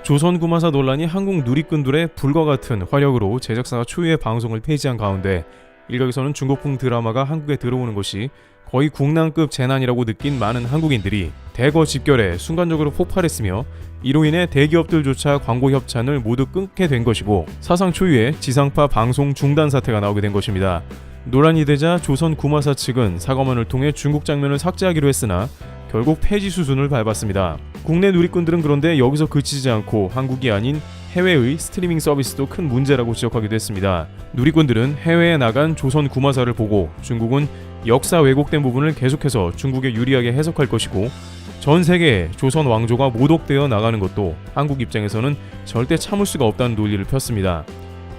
조선구마사 논란이 한국 누리꾼들의 불과 같은 화력으로 제작사가 초유의 방송을 폐지한 가운데 일각에서는 중국풍 드라마가 한국에 들어오는 것이 거의 국난급 재난이라고 느낀 많은 한국인들이 대거 집결해 순간적으로 폭발했으며 이로 인해 대기업들조차 광고 협찬을 모두 끊게 된 것이고 사상 초유의 지상파 방송 중단 사태가 나오게 된 것입니다. 논란이 되자 조선구마사 측은 사과문을 통해 중국 장면을 삭제하기로 했으나 결국 폐지 수순을 밟았습니다. 국내 누리꾼들은 그런데 여기서 그치지 않고 한국이 아닌 해외의 스트리밍 서비스도 큰 문제라고 지적하기도 했습니다. 누리꾼들은 해외에 나간 조선 구마사를 보고 중국은 역사 왜곡된 부분을 계속해서 중국에 유리하게 해석할 것이고 전 세계에 조선 왕조가 모독되어 나가는 것도 한국 입장에서는 절대 참을 수가 없다는 논리를 폈습니다.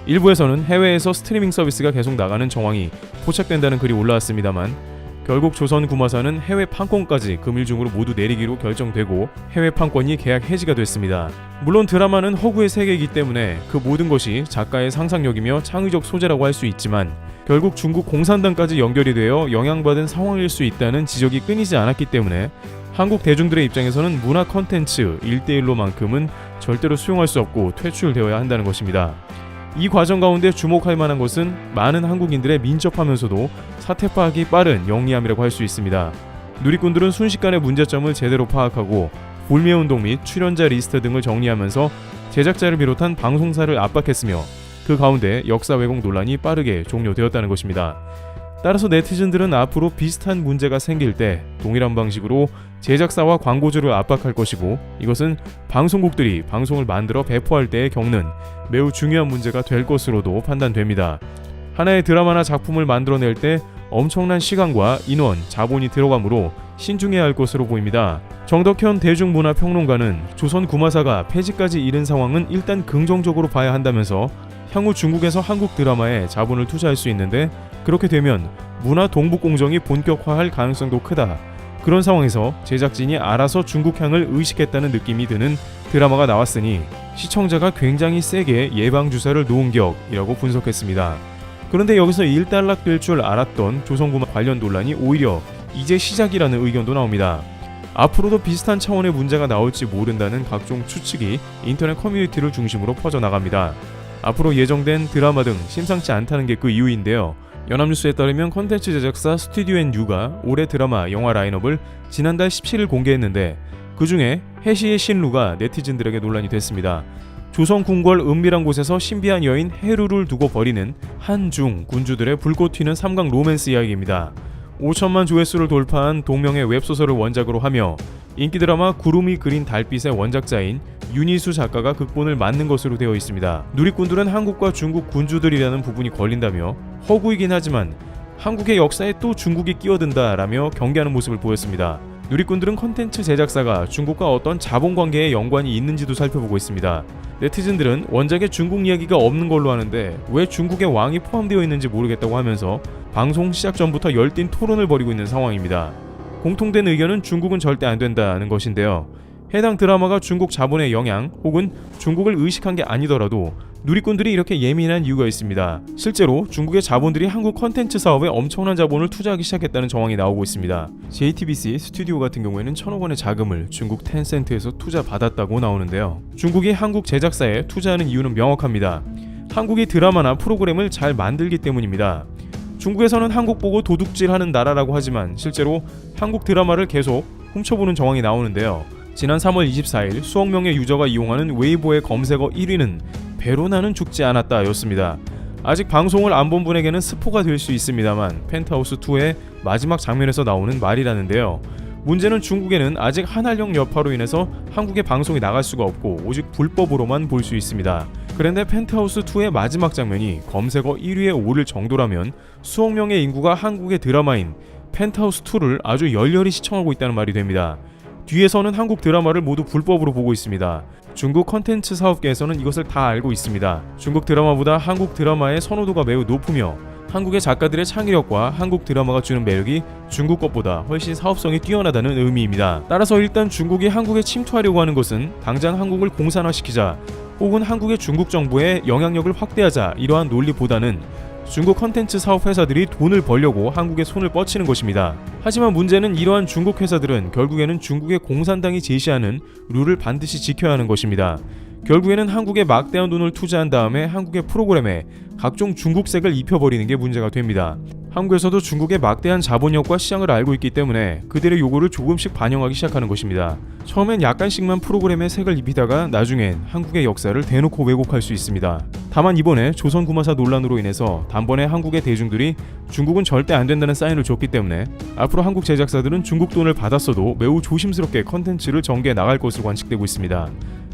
일부에서는 해외에서 스트리밍 서비스가 계속 나가는 정황이 포착된다는 글이 올라왔습니다만 결국 조선 구마사는 해외 판권까지 금일 중으로 모두 내리기로 결정되고 해외 판권이 계약 해지가 됐습니다. 물론 드라마는 허구의 세계이기 때문에 그 모든 것이 작가의 상상력이며 창의적 소재라고 할 수 있지만 결국 중국 공산당까지 연결이 되어 영향받은 상황일 수 있다는 지적이 끊이지 않았기 때문에 한국 대중들의 입장에서는 문화 컨텐츠 1대1로만큼은 절대로 수용할 수 없고 퇴출되어야 한다는 것입니다. 이 과정 가운데 주목할 만한 것은 많은 한국인들의 민첩하면서도 사태 파악이 빠른 영리함이라고 할 수 있습니다. 누리꾼들은 순식간에 문제점을 제대로 파악하고 불매운동 및 출연자 리스트 등을 정리하면서 제작자를 비롯한 방송사를 압박했으며 그 가운데 역사 왜곡 논란이 빠르게 종료되었다는 것입니다. 따라서 네티즌들은 앞으로 비슷한 문제가 생길 때 동일한 방식으로 제작사와 광고주를 압박할 것이고 이것은 방송국들이 방송을 만들어 배포할 때에 겪는 매우 중요한 문제가 될 것으로도 판단됩니다. 하나의 드라마나 작품을 만들어낼 때 엄청난 시간과 인원, 자본이 들어가므로 신중해야 할 것으로 보입니다. 정덕현 대중문화평론가는 조선 구마사가 폐지까지 이른 상황은 일단 긍정적으로 봐야 한다면서 향후 중국에서 한국 드라마에 자본을 투자할 수 있는데 그렇게 되면 문화 동북공정이 본격화할 가능성도 크다. 그런 상황에서 제작진이 알아서 중국향을 의식했다는 느낌이 드는 드라마가 나왔으니 시청자가 굉장히 세게 예방주사를 놓은 격이라고 분석했습니다. 그런데 여기서 일단락될 줄 알았던 조선구마 관련 논란이 오히려 이제 시작이라는 의견도 나옵니다. 앞으로도 비슷한 차원의 문제가 나올지 모른다는 각종 추측이 인터넷 커뮤니티를 중심으로 퍼져나갑니다. 앞으로 예정된 드라마 등 심상치 않다는 게 그 이유인데요. 연합뉴스에 따르면 컨텐츠 제작사 스튜디오 앤 유가 올해 드라마, 영화 라인업을 지난달 17일 공개했는데 그 중에 해시의 신루가 네티즌들에게 논란이 됐습니다. 조선 궁궐 은밀한 곳에서 신비한 여인 해루를 두고 벌이는 한중 군주들의 불꽃 튀는 삼각 로맨스 이야기입니다. 5천만 조회수를 돌파한 동명의 웹소설을 원작으로 하며 인기 드라마 구름이 그린 달빛의 원작자인 윤희수 작가가 극본을 맡는 것으로 되어 있습니다. 누리꾼들은 한국과 중국 군주들이라는 부분이 걸린다며 허구이긴 하지만 한국의 역사에 또 중국이 끼어든다라며 경계하는 모습을 보였습니다. 누리꾼들은 컨텐츠 제작사가 중국과 어떤 자본관계에 연관이 있는지도 살펴보고 있습니다. 네티즌들은 원작에 중국 이야기가 없는 걸로 아는데 왜 중국의 왕이 포함되어 있는지 모르겠다고 하면서 방송 시작 전부터 열띤 토론을 벌이고 있는 상황입니다. 공통된 의견은 중국은 절대 안 된다는 것인데요. 해당 드라마가 중국 자본의 영향 혹은 중국을 의식한 게 아니더라도 누리꾼들이 이렇게 예민한 이유가 있습니다. 실제로 중국의 자본들이 한국 컨텐츠 사업에 엄청난 자본을 투자하기 시작했다는 정황이 나오고 있습니다. JTBC 스튜디오 같은 경우에는 1,000억 원의 자금을 중국 텐센트에서 투자받았다고 나오는데요. 중국이 한국 제작사에 투자하는 이유는 명확합니다. 한국이 드라마나 프로그램을 잘 만들기 때문입니다. 중국에서는 한국 보고 도둑질하는 나라라고 하지만 실제로 한국 드라마를 계속 훔쳐보는 정황이 나오는데요. 지난 3월 24일 수억 명의 유저가 이용하는 웨이보의 검색어 1위는 배로 나는 죽지 않았다 였습니다. 아직 방송을 안 본 분에게는 스포가 될 수 있습니다만 펜트하우스2의 마지막 장면에서 나오는 말이라는데요. 문제는 중국에는 아직 한한령 여파로 인해서 한국의 방송이 나갈 수가 없고 오직 불법으로만 볼 수 있습니다. 그런데 펜트하우스2의 마지막 장면이 검색어 1위에 오를 정도라면 수억 명의 인구가 한국의 드라마인 펜트하우스2를 아주 열렬히 시청하고 있다는 말이 됩니다. 뒤에서는 한국 드라마를 모두 불법으로 보고 있습니다. 중국 컨텐츠 사업계에서는 이것을 다 알고 있습니다. 중국 드라마보다 한국 드라마의 선호도가 매우 높으며 한국의 작가들의 창의력과 한국 드라마가 주는 매력이 중국 것보다 훨씬 사업성이 뛰어나다는 의미입니다. 따라서 일단 중국이 한국에 침투하려고 하는 것은 당장 한국을 공산화시키자 혹은 한국의 중국 정부의 영향력을 확대하자 이러한 논리보다는 중국 컨텐츠 사업 회사들이 돈을 벌려고 한국에 손을 뻗치는 것입니다. 하지만 문제는 이러한 중국 회사들은 결국에는 중국의 공산당이 제시하는 룰을 반드시 지켜야 하는 것입니다. 결국에는 한국에 막대한 돈을 투자한 다음에 한국의 프로그램에 각종 중국색을 입혀버리는 게 문제가 됩니다. 한국에서도 중국의 막대한 자본력과 시장을 알고 있기 때문에 그들의 요구를 조금씩 반영하기 시작하는 것입니다. 처음엔 약간씩만 프로그램에 색을 입히다가 나중엔 한국의 역사를 대놓고 왜곡할 수 있습니다. 다만 이번에 조선구마사 논란으로 인해서 단번에 한국의 대중들이 중국은 절대 안 된다는 사인을 줬기 때문에 앞으로 한국 제작사들은 중국 돈을 받았어도 매우 조심스럽게 컨텐츠를 전개해 나갈 것으로 관측되고 있습니다.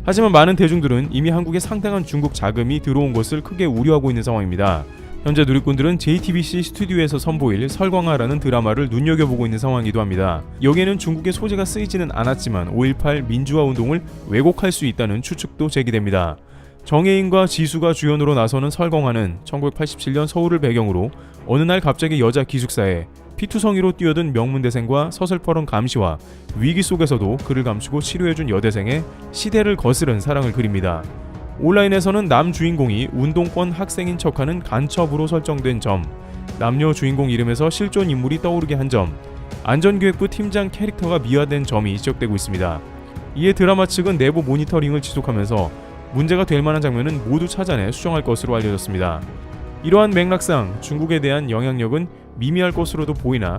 하지만 많은 대중들은 이미 한국에 상당한 중국 자금이 들어온 것을 크게 우려하고 있는 상황입니다. 현재 누리꾼들은 JTBC 스튜디오에서 선보일 설광화라는 드라마를 눈여겨보고 있는 상황이기도 합니다. 여기에는 중국의 소재가 쓰이지는 않았지만 5.18 민주화 운동을 왜곡할 수 있다는 추측도 제기됩니다. 정혜인과 지수가 주연으로 나서는 설광화는 1987년 서울을 배경으로 어느 날 갑자기 여자 기숙사에 피투성이로 뛰어든 명문대생과 서슬퍼런 감시와 위기 속에서도 그를 감추고 치료해준 여대생의 시대를 거스른 사랑을 그립니다. 온라인에서는 남 주인공이 운동권 학생인 척하는 간첩으로 설정된 점, 남녀 주인공 이름에서 실존 인물이 떠오르게 한 점, 안전기획부 팀장 캐릭터가 미화된 점이 지적되고 있습니다. 이에 드라마 측은 내부 모니터링을 지속하면서 문제가 될 만한 장면은 모두 찾아내 수정할 것으로 알려졌습니다. 이러한 맥락상 중국에 대한 영향력은 미미할 것으로도 보이나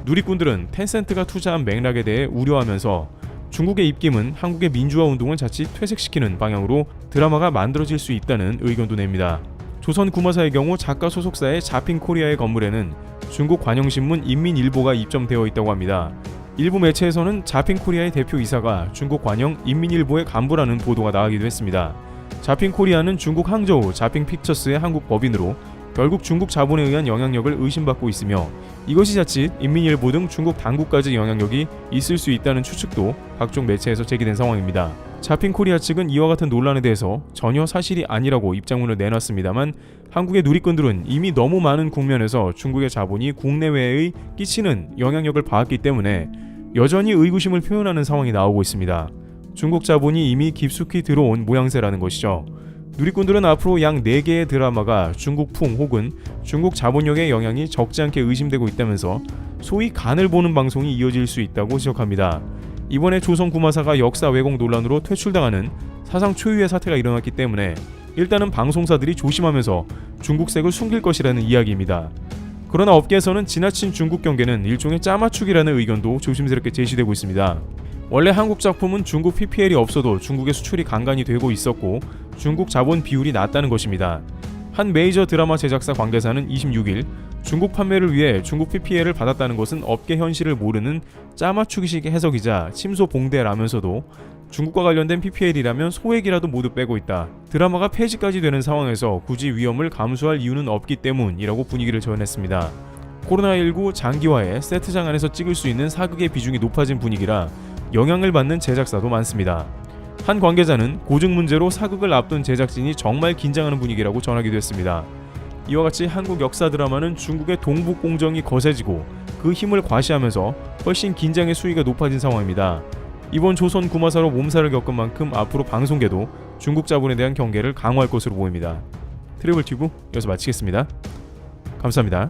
누리꾼들은 텐센트가 투자한 맥락에 대해 우려하면서 중국의 입김은 한국의 민주화 운동을 자칫 퇴색시키는 방향으로 드라마가 만들어질 수 있다는 의견도 냅니다. 조선구마사의 경우 작가 소속사의 자핑코리아의 건물에는 중국 관영신문 인민일보가 입점되어 있다고 합니다. 일부 매체에서는 자핑코리아의 대표이사가 중국 관영 인민일보의 간부라는 보도가 나가기도 했습니다. 자핑코리아는 중국 항저우 자핑픽처스의 한국 법인으로 결국 중국 자본에 의한 영향력을 의심받고 있으며 이것이 자칫 인민일보 등 중국 당국까지 영향력이 있을 수 있다는 추측도 각종 매체에서 제기된 상황입니다. 자핑코리아 측은 이와 같은 논란에 대해서 전혀 사실이 아니라고 입장문을 내놨습니다만 한국의 누리꾼들은 이미 너무 많은 국면에서 중국의 자본이 국내외에 끼치는 영향력을 봐왔기 때문에 여전히 의구심을 표현하는 상황이 나오고 있습니다. 중국 자본이 이미 깊숙이 들어온 모양새라는 것이죠. 누리꾼들은 앞으로 약 4개의 드라마가 중국풍 혹은 중국 자본력의 영향이 적지 않게 의심되고 있다면서 소위 간을 보는 방송이 이어질 수 있다고 지적합니다. 이번에 조선구마사가 역사 왜곡 논란으로 퇴출당하는 사상 초유의 사태가 일어났기 때문에 일단은 방송사들이 조심하면서 중국색을 숨길 것이라는 이야기입니다. 그러나 업계에서는 지나친 중국 경계는 일종의 짜맞추기라는 의견도 조심스럽게 제시되고 있습니다. 원래 한국 작품은 중국 PPL이 없어도 중국의 수출이 간간히 되고 있었고 중국 자본 비율이 낮다는 것입니다. 한 메이저 드라마 제작사 관계자는 26일 중국 판매를 위해 중국 PPL을 받았다는 것은 업계 현실을 모르는 짜맞추기식 해석이자 침소봉대라면서도 중국과 관련된 PPL이라면 소액이라도 모두 빼고 있다. 드라마가 폐지까지 되는 상황에서 굳이 위험을 감수할 이유는 없기 때문이라고 분위기를 전했습니다. 코로나19 장기화에 세트장 안에서 찍을 수 있는 사극의 비중이 높아진 분위기라 영향을 받는 제작사도 많습니다. 한 관계자는 고증 문제로 사극을 앞둔 제작진이 정말 긴장하는 분위기라고 전하기도 했습니다. 이와 같이 한국 역사 드라마는 중국의 동북 공정이 거세지고 그 힘을 과시하면서 훨씬 긴장의 수위가 높아진 상황입니다. 이번 조선 구마사로 몸살을 겪은 만큼 앞으로 방송계도 중국 자본에 대한 경계를 강화할 것으로 보입니다. 트래블 튜브 여기서 마치겠습니다. 감사합니다.